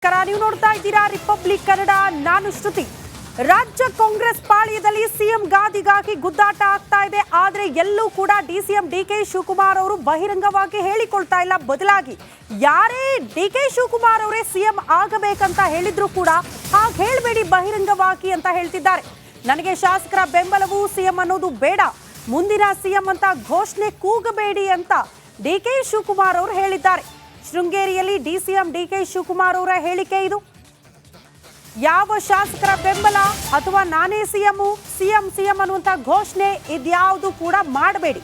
ನೀವು ನೋಡ್ತಾ ಇದ್ದೀರಾ ರಿಪಬ್ಲಿಕ್ ಕನ್ನಡ. ನಾನು ಶ್ರುತಿ. ರಾಜ್ಯ ಕಾಂಗ್ರೆಸ್ ಪಾಳ್ಯದಲ್ಲಿ ಸಿಎಂ ಗಾದಿಗಾಗಿ ಗುದ್ದಾಟ ಆಗ್ತಾ ಇದೆ. ಆದ್ರೆ ಎಲ್ಲೂ ಕೂಡ ಡಿಸಿಎಂ ಡಿಕೆ ಶಿವಕುಮಾರ್ ಅವರು ಬಹಿರಂಗವಾಗಿ ಹೇಳಿಕೊಳ್ತಾ ಇಲ್ಲ. ಬದಲಾಗಿ ಯಾರೇ ಡಿಕೆ ಶಿವಕುಮಾರ್ ಅವರೇ ಸಿಎಂ ಆಗಬೇಕಂತ ಹೇಳಿದ್ರು ಕೂಡ ಹಾಗೆ ಹೇಳಬೇಡಿ ಬಹಿರಂಗವಾಗಿ ಅಂತ ಹೇಳ್ತಿದ್ದಾರೆ. ನನಗೆ ಶಾಸಕರ ಬೆಂಬಲವು ಸಿಎಂ ಅನ್ನೋದು ಬೇಡ, ಮುಂದಿನ ಸಿಎಂ ಅಂತ ಘೋಷಣೆ ಕೂಗಬೇಡಿ ಅಂತ ಡಿಕೆ ಶಿವಕುಮಾರ್ ಅವರು ಹೇಳಿದ್ದಾರೆ. ಶೃಂಗೇರಿಯಲ್ಲಿ ಡಿಸಿಎಂ ಡಿಕೆ ಶಿವಕುಮಾರ್ ಅವರ ಹೇಳಿಕೆ ಇದು. ಯಾವ ಶಾಸಕರ ಬೆಂಬಲ ಅಥವಾ ನಾನೇ ಸಿಎಂ ಅನ್ನುವಂತ ಘೋಷಣೆ ಇದ್ಯಾವುದು ಕೂಡ ಮಾಡಬೇಡಿ.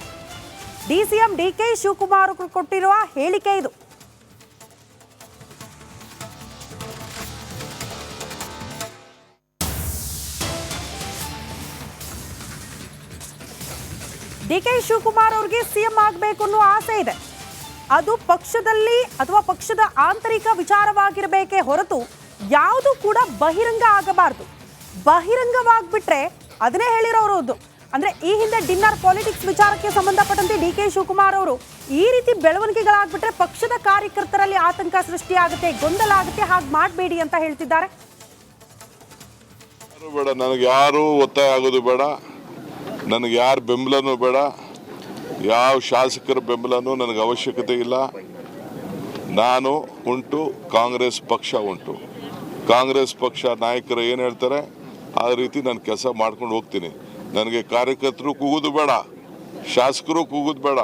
ಡಿಸಿಎಂ ಡಿಕೆ ಶಿವಕುಮಾರ್ ಕೊಟ್ಟಿರುವ ಹೇಳಿಕೆ ಇದು. ಡಿಕೆ ಶಿವಕುಮಾರ್ ಅವರಿಗೆ ಸಿಎಂ ಆಗಬೇಕು ಅನ್ನೋ ಆಸೆ ಇದೆ. ಅದು ಪಕ್ಷದಲ್ಲಿ ಅಥವಾ ಪಕ್ಷದ ಆಂತರಿಕ ವಿಚಾರವಾಗಿರಬೇಕೇ ಹೊರತು ಯಾವುದು ಕೂಡ ಬಹಿರಂಗ ಆಗಬಾರದು. ಬಹಿರಂಗವಾಗ್ಬಿಟ್ರೆ ಅದನ್ನೇ ಹೇಳಿರೋರು. ಅಂದ್ರೆ ಈ ಹಿಂದೆ ಡಿನ್ನರ್ ಪಾಲಿಟಿಕ್ಸ್ ವಿಚಾರಕ್ಕೆ ಸಂಬಂಧಪಟ್ಟಂತೆ ಡಿಕೆ ಶಿವಕುಮಾರ್ ಅವರು ಈ ರೀತಿ ಬೆಳವಣಿಗೆಗಳಾಗ್ಬಿಟ್ರೆ ಪಕ್ಷದ ಕಾರ್ಯಕರ್ತರಲ್ಲಿ ಆತಂಕ ಸೃಷ್ಟಿಯಾಗುತ್ತೆ, ಗೊಂದಲ ಆಗುತ್ತೆ, ಹಾಗೆ ಮಾಡಬೇಡಿ ಅಂತ ಹೇಳ್ತಿದ್ದಾರೆ. ಬೇಡ, ನನಗೆ ಯಾರು ಒತ್ತಾಯ ಆಗೋದು ಬೇಡ, ನನಗೆ ಯಾರ ಬೆಂಬಲನೂ ಬೇಡ, ಯಾವ ಶಾಸಕರ ಬೆಂಬಲನೂ ನನಗೆ ಅವಶ್ಯಕತೆ ಇಲ್ಲ. ನಾನು ಉಂಟು, ಕಾಂಗ್ರೆಸ್ ಪಕ್ಷ ಉಂಟು. ಕಾಂಗ್ರೆಸ್ ಪಕ್ಷ ನಾಯಕರು ಏನು ಹೇಳ್ತಾರೆ ಆ ರೀತಿ ನಾನು ಕೆಲಸ ಮಾಡ್ಕೊಂಡು ಹೋಗ್ತೀನಿ. ನನಗೆ ಕಾರ್ಯಕರ್ತರು ಕೂಗೋದು ಬೇಡ, ಶಾಸಕರು ಕೂಗೋದು ಬೇಡ,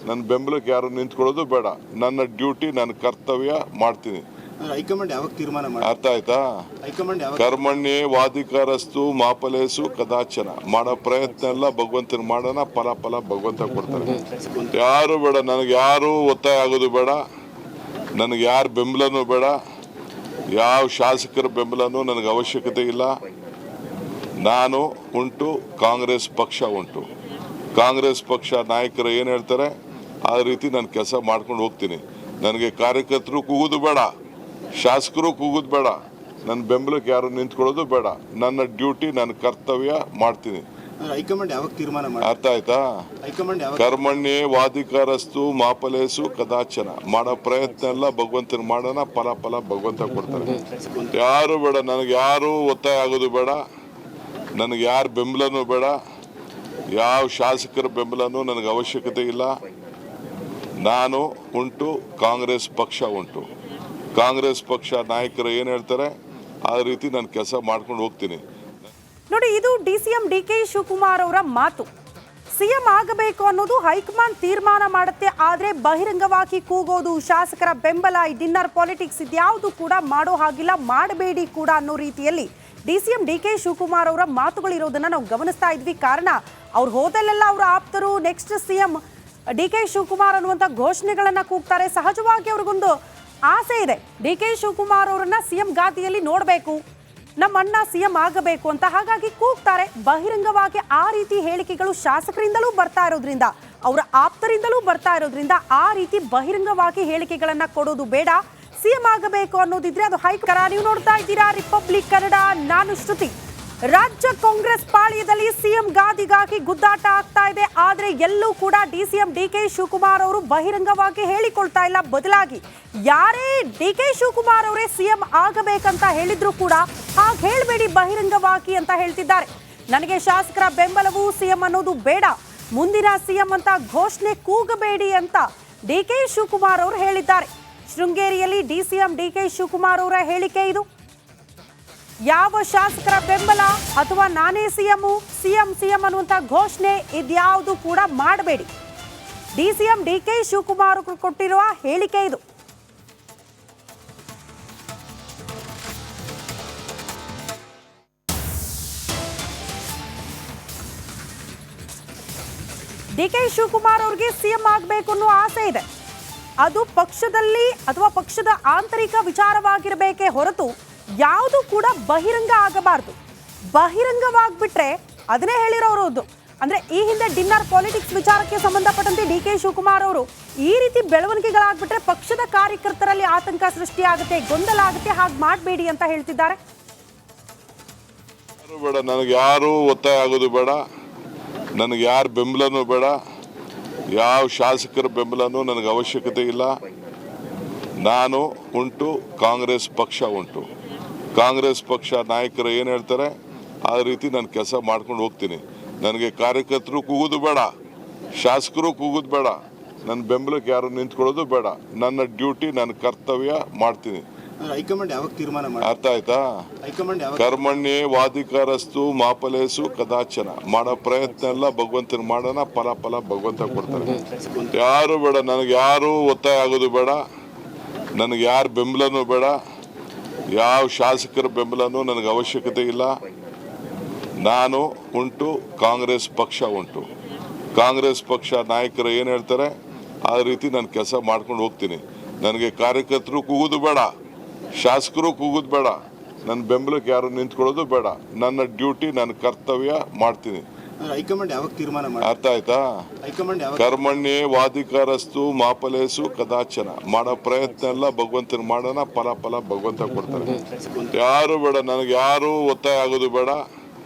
ನನ್ನ ಬೆಂಬಲಕ್ಕೆ ಯಾರು ನಿಂತ್ಕೊಳ್ಳೋದು ಬೇಡ. ನನ್ನ ಡ್ಯೂಟಿ, ನನ್ನ ಕರ್ತವ್ಯ ಮಾಡ್ತೀನಿ. ಅರ್ಥ ಆಯ್ತಾ? ಕರ್ಮಣ್ಯೇ ವಾಧಿಕಾರಸ್ತು ಮಾಫಲೇಸು ಕದಾಚನ. ಮಾಡೋ ಪ್ರಯತ್ನ ಎಲ್ಲ ಭಗವಂತನ ಮಾಡೋಣ, ಫಲ ಭಗವಂತ ಕೊಡ್ತಾರೆ. ಯಾರು ಬೇಡ, ನನಗೆ ಯಾರು ಒತ್ತಾಯ ಆಗೋದು ಬೇಡ, ನನಗೆ ಯಾರ ಬೆಂಬಲನೂ ಬೇಡ, ಯಾವ ಶಾಸಕರ ಬೆಂಬಲನೂ ನನಗೆ ಅವಶ್ಯಕತೆ ಇಲ್ಲ. ನಾನು ಉಂಟು, ಕಾಂಗ್ರೆಸ್ ಪಕ್ಷ ಉಂಟು. ಕಾಂಗ್ರೆಸ್ ಪಕ್ಷ ನಾಯಕರು ಏನು ಹೇಳ್ತಾರೆ ಆ ರೀತಿ ನಾನು ಕೆಲಸ ಮಾಡ್ಕೊಂಡು ಹೋಗ್ತೀನಿ. ನನಗೆ ಕಾರ್ಯಕರ್ತರು ಕೂಗೋದು ಬೇಡ, ಶಾಸಕರು ಕೂಗೋದು ಬೇಡ, ನನ್ನ ಬೆಂಬಲಕ್ಕೆ ಯಾರು ನಿಂತ್ಕೊಳ್ಳೋದು ಬೇಡ. ನನ್ನ ಡ್ಯೂಟಿ, ನನ್ನ ಕರ್ತವ್ಯ ಮಾಡ್ತೀನಿ. ಅರ್ಥ ಆಯ್ತಾ? ಕರ್ಮಣ್ಯೇ ವಾಧಿಕಾರಸ್ತು ಮಾಫಲೇಸು ಕದಾಚನ. ಮಾಡೋ ಪ್ರಯತ್ನ ಎಲ್ಲ ಭಗವಂತನ ಮಾಡೋಣ, ಫಲ ಭಗವಂತ ಕೊಡ್ತಾರೆ. ಯಾರು ಬೇಡ, ನನಗೆ ಯಾರು ಒತ್ತಾಯ ಆಗೋದು ಬೇಡ, ನನಗೆ ಯಾರ ಬೆಂಬಲನೂ ಬೇಡ, ಯಾವ ಶಾಸಕರ ಬೆಂಬಲನೂ ನನಗೆ ಅವಶ್ಯಕತೆ ಇಲ್ಲ. ನಾನು ಉಂಟು, ಕಾಂಗ್ರೆಸ್ ಪಕ್ಷ ಉಂಟು. ಕಾಂಗ್ರೆಸ್ ಪಕ್ಷ ನಾಯಕರು ಏನು ಹೇಳ್ತಾರೆ ಆ ರೀತಿ ನಾನು ಕೆಲಸ ಮಾಡ್ಕೊಂಡು ಹೋಗ್ತೀನಿ. ನೋಡಿ, ಇದು ಡಿಸಿಎಂ ಡಿಕೆ ಶಿವಕುಮಾರ್ ಅವರ ಮಾತು. ಸಿಎಂ ಆಗಬೇಕು ಅನ್ನೋದು ಹೈಕಮಾಂಡ್ ತೀರ್ಮಾನ ಮಾಡುತ್ತೆ. ಆದ್ರೆ ಬಹಿರಂಗವಾಗಿ ಕೂಗೋದು, ಶಾಸಕರ ಬೆಂಬಲ, ಈ ಡಿನ್ನರ್ ಪಾಲಿಟಿಕ್ಸ್ ಇದ್ಯಾವುದು ಕೂಡ ಮಾಡೋ ಹಾಗಿಲ್ಲ, ಮಾಡಬೇಡಿ ಕೂಡ ಅನ್ನೋ ರೀತಿಯಲ್ಲಿ ಡಿಸಿಎಂ ಡಿಕೆ ಶಿವಕುಮಾರ್ ಅವರ ಮಾತುಗಳಿರೋದನ್ನ ನಾವು ಗಮನಿಸ್ತಾ ಇದ್ವಿ. ಕಾರಣ ಅವ್ರು ಹೋದಲ್ಲೆಲ್ಲ ಅವರ ಆಪ್ತರು ನೆಕ್ಸ್ಟ್ ಸಿಎಂ ಡಿಕೆ ಶಿವಕುಮಾರ್ ಅನ್ನುವಂಥ ಘೋಷಣೆಗಳನ್ನ ಕೂಗ್ತಾರೆ. ಸಹಜವಾಗಿ ಅವ್ರಿಗೊಂದು ಆಸೆ ಇದೆ, ಡಿಕೆ ಶಿವಕುಮಾರ್ ಅವರನ್ನ ಸಿಎಂ ಗಾದಿಯಲ್ಲಿ ನೋಡಬೇಕು, ನಮ್ಮ ಅಣ್ಣ ಸಿಎಂ ಆಗಬೇಕು ಅಂತ. ಹಾಗಾಗಿ ಕೂಗ್ತಾರೆ. ಬಹಿರಂಗವಾಗಿ ಆ ರೀತಿ ಹೇಳಿಕೆಗಳು ಶಾಸಕರಿಂದಲೂ ಬರ್ತಾ ಇರೋದ್ರಿಂದ, ಅವರ ಆಪ್ತರಿಂದಲೂ ಬರ್ತಾ ಇರೋದ್ರಿಂದ ಆ ರೀತಿ ಬಹಿರಂಗವಾಗಿ ಹೇಳಿಕೆಗಳನ್ನ ಕೊಡೋದು ಬೇಡ. ಸಿಎಂ ಆಗಬೇಕು ಅನ್ನೋದಿದ್ರೆ ಅದು ಹೈಕಮಾಂಡ್. ನೀವು ನೋಡ್ತಾ ಇದ್ದೀರಾ ರಿಪಬ್ಲಿಕ್ ಕನ್ನಡ. ನಾನು ಶ್ರುತಿ. ರಾಜ್ಯ ಕಾಂಗ್ರೆಸ್ ಪಾಳ್ಯದಲ್ಲಿ ಸಿಎಂ ಗಾದಿಗಾಗಿ ಗುದ್ದಾಟ ಆಗ್ತಾ ಇದೆ. ಆದ್ರೆ ಎಲ್ಲೂ ಕೂಡ ಡಿಸಿಎಂ ಡಿಕೆ ಶಿವಕುಮಾರ್ ಅವರು ಬಹಿರಂಗವಾಗಿ ಹೇಳಿಕೊಳ್ತಾ ಇಲ್ಲ. ಬದಲಾಗಿ ಯಾರೇ ಡಿಕೆ ಶಿವಕುಮಾರ್ ಅವರೇ ಸಿಎಂ ಆಗಬೇಕಂತ ಹೇಳಿದ್ರು ಕೂಡ ಹಾಗೆ ಹೇಳಬೇಡಿ ಬಹಿರಂಗವಾಗಿ ಅಂತ ಹೇಳ್ತಿದ್ದಾರೆ. ನನಗೆ ಶಾಸಕರ ಬೆಂಬಲವು ಸಿಎಂ ಅನ್ನೋದು ಬೇಡ, ಮುಂದಿನ ಸಿಎಂ ಅಂತ ಘೋಷಣೆ ಕೂಗಬೇಡಿ ಅಂತ ಡಿಕೆ ಶಿವಕುಮಾರ್ ಅವರು ಹೇಳಿದ್ದಾರೆ. ಶೃಂಗೇರಿಯಲ್ಲಿ ಡಿಸಿಎಂ ಡಿಕೆ ಶಿವಕುಮಾರ್ ಅವರ ಹೇಳಿಕೆ ಇದು. ಯಾವ ಶಾಸಕರ ಬೆಂಬಲ ಅಥವಾ ನಾನೇ ಸಿಎಂ ಅನ್ನುವಂತ ಘೋಷಣೆ ಇದ್ಯಾವುದು ಕೂಡ ಮಾಡಬೇಡಿ. ಡಿಸಿಎಂ ಡಿಕೆ ಶಿವಕುಮಾರ್ ಕೊಟ್ಟಿರುವ ಹೇಳಿಕೆ ಇದು. ಡಿಕೆ ಶಿವಕುಮಾರ್ ಅವರಿಗೆ ಸಿಎಂ ಆಗಬೇಕು ಅನ್ನೋ ಆಸೆ ಇದೆ. ಅದು ಪಕ್ಷದಲ್ಲಿ ಅಥವಾ ಪಕ್ಷದ ಆಂತರಿಕ ವಿಚಾರವಾಗಿರಬೇಕೇ ಹೊರತು ಯಾವುದು ಕೂಡ ಬಹಿರಂಗ ಆಗಬಾರದು. ಬಹಿರಂಗವಾಗ್ಬಿಟ್ರೆ ಅದನ್ನೇ ಹೇಳಿರೋರು. ಅಂದ್ರೆ ಈ ಹಿಂದೆ ಡಿನ್ನರ್ ಪಾಲಿಟಿಕ್ಸ್ ವಿಚಾರಕ್ಕೆ ಸಂಬಂಧಪಟ್ಟಂತೆ ಡಿಕೆ ಶಿವಕುಮಾರ್ ಅವರು ಈ ರೀತಿ ಬೆಳವಣಿಗೆಗಳಾಗ್ಬಿಟ್ರೆ ಪಕ್ಷದ ಕಾರ್ಯಕರ್ತರಲ್ಲಿ ಆತಂಕ ಸೃಷ್ಟಿಯಾಗುತ್ತೆ, ಗೊಂದಲ ಆಗುತ್ತೆ, ಹಾಗೆ ಮಾಡಬೇಡಿ ಅಂತ ಹೇಳ್ತಿದ್ದಾರೆ. ಬೇಡ, ನನಗೆ ಯಾರು ಒತ್ತಾಯ ಆಗೋದು ಬೇಡ, ನನಗೆ ಯಾರ ಬೆಂಬಲನೂ ಬೇಡ, ಯಾವ ಶಾಸಕರ ಬೆಂಬಲನೂ ನನಗೆ ಅವಶ್ಯಕತೆ ಇಲ್ಲ. ನಾನು ಉಂಟು, ಕಾಂಗ್ರೆಸ್ ಪಕ್ಷ ಉಂಟು. ಕಾಂಗ್ರೆಸ್ ಪಕ್ಷ ನಾಯಕರು ಏನು ಹೇಳ್ತಾರೆ ಆ ರೀತಿ ನಾನು ಕೆಲಸ ಮಾಡ್ಕೊಂಡು ಹೋಗ್ತೀನಿ. ನನಗೆ ಕಾರ್ಯಕರ್ತರು ಕೂಗೋದು ಬೇಡ, ಶಾಸಕರು ಕೂಗೋದು ಬೇಡ, ನನ್ನ ಬೆಂಬಲಕ್ಕೆ ಯಾರು ನಿಂತ್ಕೊಳ್ಳೋದು ಬೇಡ. ನನ್ನ ಡ್ಯೂಟಿ, ನನ್ನ ಕರ್ತವ್ಯ ಮಾಡ್ತೀನಿ. ಹೈಕಮಾಂಡ್ ಯಾವಾಗ ತೀರ್ಮಾನ ಮಾಡಿ? ಅರ್ಥ ಆಯ್ತಾ? ಹೈಕಮಾಂಡ್ ಯಾವಾಗ? ಕರ್ಮಣ್ಯೇ ವಾಧಿಕಾರಸ್ತು ಮಾಫಲೇಸು ಕದಾಚನ. ಮಾಡೋ ಪ್ರಯತ್ನ ಎಲ್ಲ ಭಗವಂತನ ಮಾಡೋಣ, ಫಲ ಭಗವಂತ ಕೊಡ್ತಾರೆ. ಯಾರು ಬೇಡ, ನನಗೆ ಯಾರು ಒತ್ತಾಯ ಆಗೋದು ಬೇಡ, ನನಗೆ ಯಾರ ಬೆಂಬಲನೂ ಬೇಡ, ಯಾವ ಶಾಸಕರ ಬೆಂಬಲನೂ ನನಗೆ ಅವಶ್ಯಕತೆ ಇಲ್ಲ. ನಾನು ಉಂಟು, ಕಾಂಗ್ರೆಸ್ ಪಕ್ಷ ಉಂಟು. ಕಾಂಗ್ರೆಸ್ ಪಕ್ಷ ನಾಯಕರು ಏನು ಹೇಳ್ತಾರೆ ಆ ರೀತಿ ನಾನು ಕೆಲಸ ಮಾಡ್ಕೊಂಡು ಹೋಗ್ತೀನಿ. ನನಗೆ ಕಾರ್ಯಕರ್ತರು ಕೂಗೋದು ಬೇಡ, ಶಾಸಕರು ಕೂಗೋದು ಬೇಡ, ನನ್ನ ಬೆಂಬಲಕ್ಕೆ ಯಾರು ನಿಂತ್ಕೊಳ್ಳೋದು ಬೇಡ. ನನ್ನ ಡ್ಯೂಟಿ, ನನ್ನ ಕರ್ತವ್ಯ ಮಾಡ್ತೀನಿ. ಹೈಕಮಾಂಡ್ ಯಾವಾಗ ತೀರ್ಮಾನ ಮಾಡಿ? ಅರ್ಥ ಆಯ್ತಾ? ಹೈಕಮಾಂಡ್ ಯಾವಾಗ? ಕರ್ಮಣ್ಯೇ ವಾಧಿಕಾರಸ್ತು ಮಾಫಲೇಸು ಕದಾಚನ. ಮಾಡೋ ಪ್ರಯತ್ನ ಎಲ್ಲ ಭಗವಂತನ ಮಾಡೋಣ, ಫಲ ಭಗವಂತ ಕೊಡ್ತಾರೆ. ಯಾರು ಬೇಡ, ನನಗೆ ಯಾರು ಒತ್ತಾಯ ಆಗೋದು ಬೇಡ,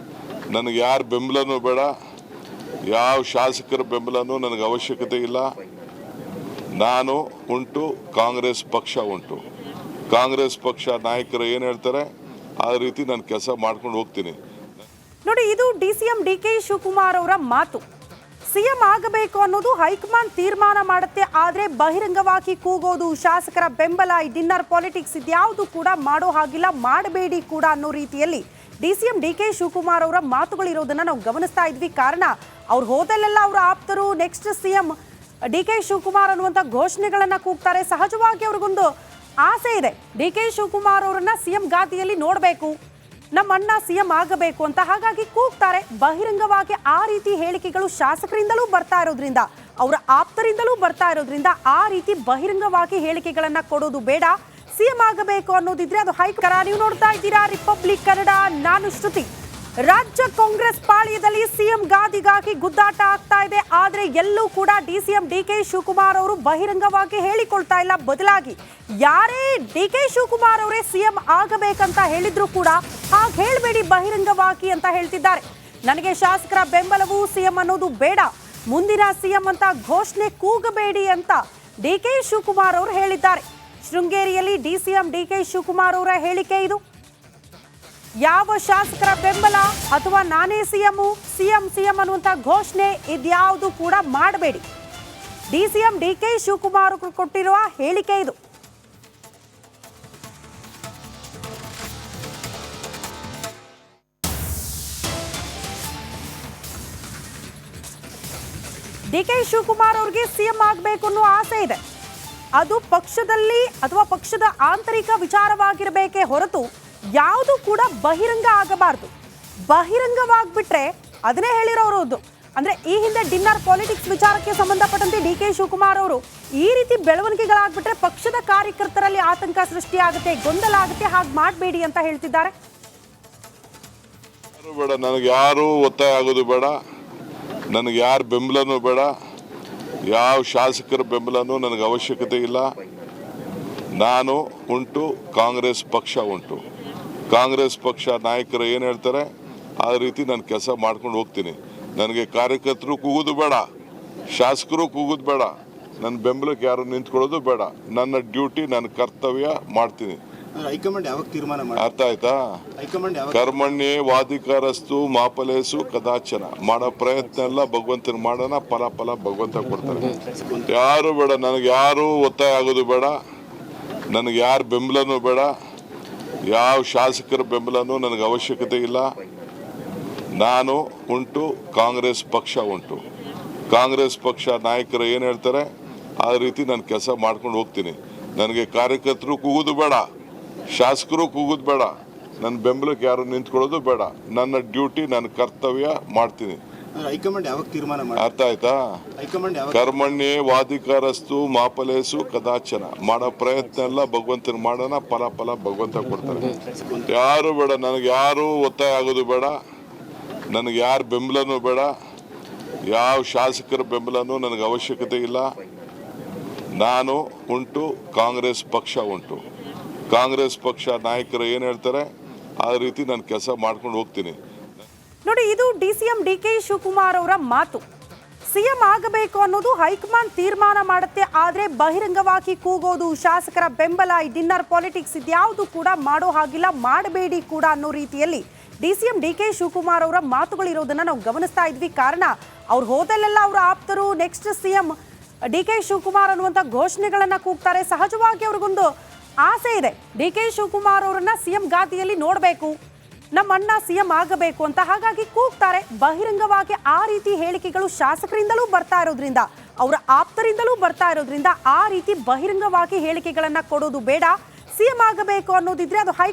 ನನಗೆ ಯಾರ ಬೆಂಬಲನೂ ಬೇಡ, ಯಾವ ಶಾಸಕರ ಬೆಂಬಲನೂ ನನಗೆ ಅವಶ್ಯಕತೆ ಇಲ್ಲ. ನಾನು ಉಂಟು, ಕಾಂಗ್ರೆಸ್ ಪಕ್ಷ ಉಂಟು. ಕಾಂಗ್ರೆಸ್ ಪಕ್ಷ ನಾಯಕರು ಏನು ಹೇಳ್ತಾರೆ ಆ ರೀತಿ ನಾನು ಕೆಲಸ ಮಾಡ್ಕೊಂಡು ಹೋಗ್ತೀನಿ. ನೋಡಿ, ಇದು ಡಿಸಿಎಂ ಡಿಕೆ ಶಿವಕುಮಾರ್ ಅವರ ಮಾತು. ಸಿಎಂ ಆಗಬೇಕು ಅನ್ನೋದು ಹೈಕಮಾಂಡ್ ತೀರ್ಮಾನ ಮಾಡುತ್ತೆ, ಆದ್ರೆ ಬಹಿರಂಗವಾಗಿ ಕೂಗೋದು, ಶಾಸಕರ ಬೆಂಬಲ, ಈ ಡಿನ್ನರ್ ಪಾಲಿಟಿಕ್ಸ್ ಇದ್ಯಾವುದು ಕೂಡ ಮಾಡೋ ಹಾಗಿಲ್ಲ, ಮಾಡಬೇಡಿ ಕೂಡ ಅನ್ನೋ ರೀತಿಯಲ್ಲಿ ಡಿಸಿಎಂ ಡಿಕೆ ಶಿವಕುಮಾರ್ ಅವರ ಮಾತುಗಳಿರೋದನ್ನ ನಾವು ಗಮನಿಸ್ತಾ ಇದ್ವಿ. ಕಾರಣ ಅವ್ರು ಹೋದಲ್ಲೆಲ್ಲ ಅವರ ಆಪ್ತರು ನೆಕ್ಸ್ಟ್ ಸಿಎಂ ಡಿಕೆ ಶಿವಕುಮಾರ್ ಅನ್ನುವಂಥ ಘೋಷಣೆಗಳನ್ನ ಕೂಗ್ತಾರೆ. ಸಹಜವಾಗಿ ಅವ್ರಿಗೊಂದು ಆಸೆ ಇದೆ, ಡಿಕೆ ಶಿವಕುಮಾರ್ ಅವರನ್ನ ಸಿಎಂ ಗಾದಿಯಲ್ಲಿ ನೋಡಬೇಕು, ನಮ್ಮ ಅಣ್ಣ ಸಿಎಂ ಆಗಬೇಕು ಅಂತ. ಹಾಗಾಗಿ ಕೂಗ್ತಾರೆ. ಬಹಿರಂಗವಾಗಿ ಆ ರೀತಿ ಹೇಳಿಕೆಗಳು ಶಾಸಕರಿಂದಲೂ ಬರ್ತಾ ಇರೋದ್ರಿಂದ, ಅವರ ಆಪ್ತರಿಂದಲೂ ಬರ್ತಾ ಇರೋದ್ರಿಂದ ಆ ರೀತಿ ಬಹಿರಂಗವಾಗಿ ಹೇಳಿಕೆಗಳನ್ನ ಕೊಡೋದು ಬೇಡ. ಸಿಎಂ ಆಗಬೇಕು ಅನ್ನೋದಿದ್ರೆ ಅದು ಹೈಕರ. ನೀವು ನೋಡ್ತಾ ಇದ್ದೀರಾ ರಿಪಬ್ಲಿಕ್ ಕನ್ನಡ, ನಾನು ಶ್ರುತಿ. ರಾಜ್ಯ ಕಾಂಗ್ರೆಸ್ ಪಾಳ್ಯದಲ್ಲಿ ಸಿಎಂ ಗಾದಿಗಾಗಿ ಗುದ್ದಾಟ ಆಗ್ತಾ ಇದೆ. ಆದ್ರೆ ಎಲ್ಲೂ ಕೂಡ ಡಿಸಿಎಂ ಡಿಕೆ ಶಿವಕುಮಾರ್ ಅವರು ಬಹಿರಂಗವಾಗಿ ಹೇಳಿಕೊಳ್ತಾ ಇಲ್ಲ. ಬದಲಾಗಿ ಯಾರೇ ಡಿಕೆ ಶಿವಕುಮಾರ್ ಅವರೇ ಸಿಎಂ ಆಗಬೇಕಂತ ಹೇಳಿದ್ರು ಕೂಡ ಹಾಗೆ ಹೇಳಬೇಡಿ ಬಹಿರಂಗವಾಗಿ ಅಂತ ಹೇಳ್ತಿದ್ದಾರೆ. ನನಗೆ ಶಾಸಕರ ಬೆಂಬಲವು ಸಿಎಂ ಅನ್ನೋದು ಬೇಡ, ಮುಂದಿನ ಸಿಎಂ ಅಂತ ಘೋಷಣೆ ಕೂಗಬೇಡಿ ಅಂತ ಡಿಕೆ ಶಿವಕುಮಾರ್ ಅವರು ಹೇಳಿದ್ದಾರೆ. ಶೃಂಗೇರಿಯಲ್ಲಿ ಡಿಸಿಎಂ ಡಿಕೆ ಶಿವಕುಮಾರ್ ಅವರ ಹೇಳಿಕೆ ಇದು. ಯಾವ ಶಾಸಕರ ಬೆಂಬಲ ಅಥವಾ ನಾನೇ ಸಿಎಂ ಅನ್ನುವಂಥ ಘೋಷಣೆ ಇದ್ಯಾವುದು ಕೂಡ ಮಾಡಬೇಡಿ. ಡಿಸಿಎಂ ಡಿಕೆ ಶಿವಕುಮಾರ್ ಕೊಟ್ಟಿರುವ ಹೇಳಿಕೆ ಇದು. ಡಿಕೆ ಶಿವಕುಮಾರ್ ಅವ್ರಿಗೆ ಸಿಎಂ ಆಗಬೇಕು ಅನ್ನೋ ಆಸೆ ಇದೆ. ಅದು ಪಕ್ಷದಲ್ಲಿ ಅಥವಾ ಪಕ್ಷದ ಆಂತರಿಕ ವಿಚಾರವಾಗಿರಬೇಕೇ ಹೊರತು ಯಾವುದು ಕೂಡ ಬಹಿರಂಗ ಆಗಬಾರ್ದು. ಬಹಿರಂಗವಾಗ್ಬಿಟ್ರೆ ಅದನ್ನೇ ಹೇಳಿರೋರು. ಅಂದ್ರೆ ಈ ಹಿಂದೆ ಡಿನ್ನರ್ ಪಾಲಿಟಿಕ್ಸ್ ವಿಚಾರಕ್ಕೆ ಸಂಬಂಧಪಟ್ಟಂತೆ ಡಿಕೆ ಶಿವಕುಮಾರ್ ಅವರು ಈ ರೀತಿ ಬೆಳವಣಿಗೆಗಳಾಗ್ಬಿಟ್ರೆ ಪಕ್ಷದ ಕಾರ್ಯಕರ್ತರಲ್ಲಿ ಆತಂಕ ಸೃಷ್ಟಿಯಾಗುತ್ತೆ, ಗೊಂದಲ ಆಗುತ್ತೆ, ಹಾಗೆ ಮಾಡಬೇಡಿ ಅಂತ ಹೇಳ್ತಿದ್ದಾರೆ. ಬೇಡ, ನನಗೆ ಯಾರು ಒತ್ತಾಯ ಆಗೋದು ಬೇಡ, ನನಗೆ ಯಾರ ಬೆಂಬಲನೂ ಬೇಡ, ಯಾವ ಶಾಸಕರ ಬೆಂಬಲನೂ ನನಗೆ ಅವಶ್ಯಕತೆ ಇಲ್ಲ. ನಾನು ಉಂಟು, ಕಾಂಗ್ರೆಸ್ ಪಕ್ಷ ಉಂಟು. ಕಾಂಗ್ರೆಸ್ ಪಕ್ಷ ನಾಯಕರು ಏನು ಹೇಳ್ತಾರೆ ಆ ರೀತಿ ನಾನು ಕೆಲಸ ಮಾಡ್ಕೊಂಡು ಹೋಗ್ತೀನಿ. ನನಗೆ ಕಾರ್ಯಕರ್ತರು ಕೂಗೋದು ಬೇಡ, ಶಾಸಕರು ಕೂಗೋದು ಬೇಡ, ನನ್ನ ಬೆಂಬಲಕ್ಕೆ ಯಾರು ನಿಂತ್ಕೊಳ್ಳೋದು ಬೇಡ. ನನ್ನ ಡ್ಯೂಟಿ, ನನ್ನ ಕರ್ತವ್ಯ ಮಾಡ್ತೀನಿ. ಹೈಕಮಾಂಡ್ ಯಾವಾಗ ತೀರ್ಮಾನ ಮಾಡಿ? ಅರ್ಥ ಆಯ್ತಾ? ಹೈಕಮಾಂಡ್ ಯಾವಾಗ? ಕರ್ಮಣ್ಯೇ ವಾಧಿಕಾರಸ್ತು ಮಾಫಲೇಸು ಕದಾಚನ. ಮಾಡೋ ಪ್ರಯತ್ನ ಎಲ್ಲ ಭಗವಂತನ ಮಾಡೋಣ, ಫಲ ಭಗವಂತ ಕೊಡ್ತಾರೆ. ಯಾರು ಬೇಡ, ನನಗೆ ಯಾರು ಒತ್ತಾಯ ಆಗೋದು ಬೇಡ, ನನಗೆ ಯಾರ ಬೆಂಬಲನೂ ಬೇಡ, ಯಾವ ಶಾಸಕರ ಬೆಂಬಲನೂ ನನಗೆ ಅವಶ್ಯಕತೆ ಇಲ್ಲ. ನಾನು ಉಂಟು, ಕಾಂಗ್ರೆಸ್ ಪಕ್ಷ ಉಂಟು. ಕಾಂಗ್ರೆಸ್ ಪಕ್ಷ ನಾಯಕರು ಏನು ಹೇಳ್ತಾರೆ ಆ ರೀತಿ ನಾನು ಕೆಲಸ ಮಾಡ್ಕೊಂಡು ಹೋಗ್ತೀನಿ. ನನಗೆ ಕಾರ್ಯಕರ್ತರು ಕೂಗೋದು ಬೇಡ, ಶಾಸಕರು ಕೂಗೋದು ಬೇಡ, ನನ್ನ ಬೆಂಬಲಕ್ಕೆ ಯಾರು ನಿಂತ್ಕೊಳ್ಳೋದು ಬೇಡ. ನನ್ನ ಡ್ಯೂಟಿ, ನನ್ನ ಕರ್ತವ್ಯ ಮಾಡ್ತೀನಿ. ಹೈಕಮಾಂಡ್ ಯಾವಾಗ ತೀರ್ಮಾನ ಮಾಡಿ? ಅರ್ಥ ಆಯ್ತಾ? ಹೈಕಮಾಂಡ್ ಯಾವಾಗ? ಕರ್ಮಣ್ಯೇ ವಾಧಿಕಾರಸ್ತು ಮಾಫಲೇಸು ಕದಾಚನ. ಮಾಡೋ ಪ್ರಯತ್ನ ಎಲ್ಲ ಭಗವಂತನ ಮಾಡೋಣ, ಫಲ ಭಗವಂತ ಕೊಡ್ತಾರೆ. ಯಾರು ಬೇಡ, ನನಗೆ ಯಾರು ಒತ್ತಾಯ ಆಗೋದು ಬೇಡ, ನನಗೆ ಯಾರ ಬೆಂಬಲನೂ ಬೇಡ, ಯಾವ ಶಾಸಕರ ಬೆಂಬಲನೂ ನನಗೆ ಅವಶ್ಯಕತೆ ಇಲ್ಲ. ನಾನು ಉಂಟು, ಕಾಂಗ್ರೆಸ್ ಪಕ್ಷ ಉಂಟು. ಕಾಂಗ್ರೆಸ್ ಪಕ್ಷ ನಾಯಕರು ಏನು ಹೇಳ್ತಾರೆ ಆ ರೀತಿ ನಾನು ಕೆಲಸ ಮಾಡ್ಕೊಂಡು ಹೋಗ್ತೀನಿ. ನೋಡಿ, ಇದು ಡಿಸಿಎಂ ಡಿಕೆ ಶಿವಕುಮಾರ್ ಅವರ ಮಾತು. ಸಿಎಂ ಆಗಬೇಕು ಅನ್ನೋದು ಹೈಕಮಾಂಡ್ ತೀರ್ಮಾನ ಮಾಡುತ್ತೆ. ಆದ್ರೆ ಬಹಿರಂಗವಾಗಿ ಕೂಗೋದು, ಶಾಸಕರ ಬೆಂಬಲ, ಈ ಡಿನ್ನರ್ ಪಾಲಿಟಿಕ್ಸ್ ಇದ್ಯಾವುದು ಕೂಡ ಮಾಡೋ ಹಾಗಿಲ್ಲ, ಮಾಡಬೇಡಿ ಕೂಡ ಅನ್ನೋ ರೀತಿಯಲ್ಲಿ ಡಿಸಿಎಂ ಡಿ.ಕೆ. ಶಿವಕುಮಾರ್ ಅವರ ಮಾತುಗಳಿರೋದನ್ನ ನಾವು ಗಮನಿಸ್ತಾ ಇದ್ವಿ. ಕಾರಣ ಅವ್ರು ಹೋದಲ್ಲೆಲ್ಲ ಅವರ ಆಪ್ತರು ನೆಕ್ಸ್ಟ್ ಸಿಎಂ ಡಿ.ಕೆ. ಶಿವಕುಮಾರ್ ಅನ್ನುವಂಥ ಘೋಷಣೆಗಳನ್ನ ಕೂಗ್ತಾರೆ. ಸಹಜವಾಗಿ ಅವ್ರಿಗೊಂದು ಆಸೆ ಇದೆ, ಡಿ.ಕೆ. ಶಿವಕುಮಾರ್ ಅವರನ್ನ ಸಿಎಂ ಗಾದಿಯಲ್ಲಿ ನೋಡಬೇಕು, ನಮ್ಮ ಅಣ್ಣ ಸಿಎಂ ಆಗಬೇಕು ಅಂತ. ಹಾಗಾಗಿ ಕೂಗ್ತಾರೆ. ಬಹಿರಂಗವಾಗಿ ಆ ರೀತಿ ಹೇಳಿಕೆಗಳು ಶಾಸಕರಿಂದಲೂ ಬರ್ತಾ ಇರೋದ್ರಿಂದ, ಅವರ ಆಪ್ತರಿಂದಲೂ ಬರ್ತಾ ಇರೋದ್ರಿಂದ ಆ ರೀತಿ ಬಹಿರಂಗವಾಗಿ ಹೇಳಿಕೆಗಳನ್ನ ಕೊಡೋದು ಬೇಡ. ಸಿಎಂ ಆಗಬೇಕು ಅನ್ನೋದಿದ್ರೆ ಅದು